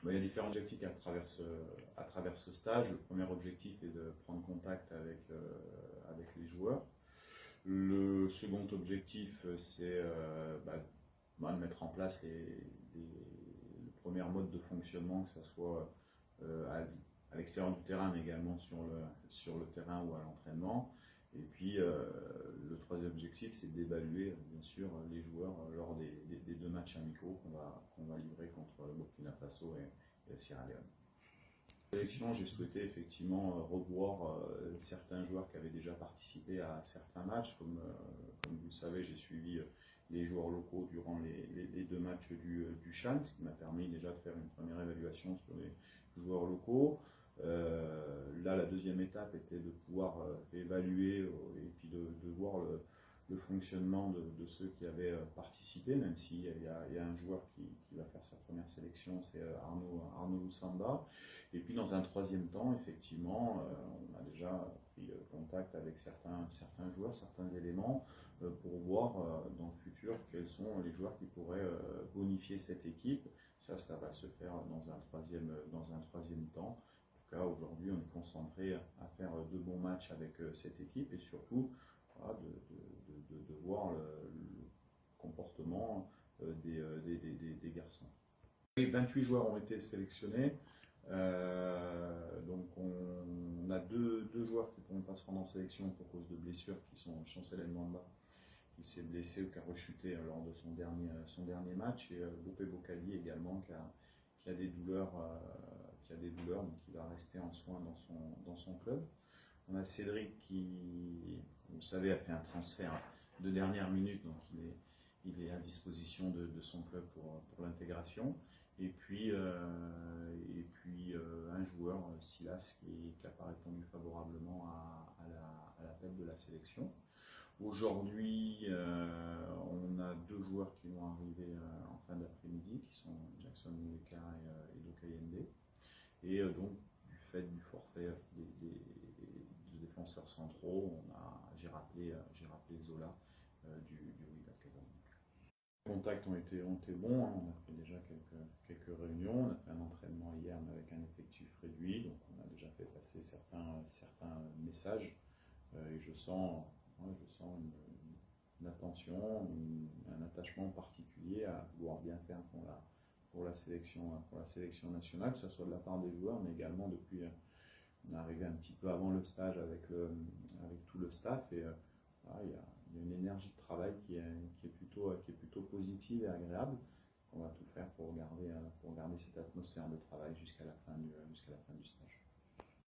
Il y a différents objectifs à travers ce stage. Le premier objectif est de prendre contact avec les joueurs. Le second objectif, c'est de mettre en place le premier mode de fonctionnement, que ce soit à l'extérieur du terrain, mais également sur le terrain ou à l'entraînement. Et puis, le troisième objectif, c'est d'évaluer, bien sûr, les joueurs lors des 2 matchs amicaux qu'on va livrer contre le Burkina Faso et la Sierra Leone. Sélection, j'ai souhaité effectivement revoir certains joueurs qui avaient déjà participé à certains matchs. Comme vous le savez, j'ai suivi les joueurs locaux durant les 2 matchs du CHAN, ce qui m'a permis déjà de faire une première évaluation sur les joueurs locaux. Là, la deuxième étape était de pouvoir évaluer et puis de voir le fonctionnement de ceux qui avaient participé, même s'il y a un joueur qui va faire sa première sélection, c'est Arnaud Loussamba. Et puis dans un troisième temps, effectivement, on a déjà pris contact avec certains joueurs, certains éléments, pour voir dans le futur quels sont les joueurs qui pourraient bonifier cette équipe. Ça va se faire dans un troisième temps. En tout cas, aujourd'hui, on est concentré à faire de bons matchs avec cette équipe et surtout de voir le comportement des garçons. 28 joueurs ont été sélectionnés. Donc on a deux joueurs qui ne pourront pas se rendre en sélection pour cause de blessures, qui sont Chancel Mwamba, qui s'est blessé ou qui a rechuté lors de son dernier match, et Boupé Bokali également qui a des douleurs, donc qui va rester en soins dans son club. On a Cédric qui, vous savez, a fait un transfert de dernière minute, donc il est à disposition de son club pour l'intégration. Et puis un joueur, Silas, qui n'a pas répondu favorablement à l'appel de la sélection. Aujourd'hui, on a 2 joueurs qui vont arriver en fin d'après-midi, qui sont Jackson Muleka et Doka Yende. Et donc, du fait du forfait des défenseurs centraux, j'ai rappelé Zola du Wydad Casablanca. Les contacts ont été bons, hein. On a fait déjà quelques réunions, on a fait un entraînement hier mais avec un effectif réduit, donc on a déjà fait passer certains messages, et je sens une attention, un attachement particulier à vouloir bien faire pour la sélection nationale, que ce soit de la part des joueurs, mais également depuis, on est arrivé un petit peu avant le stage avec tout le staff, et il y a une énergie de travail qui est plutôt positive et agréable. On va tout faire pour garder cette atmosphère de travail jusqu'à la fin du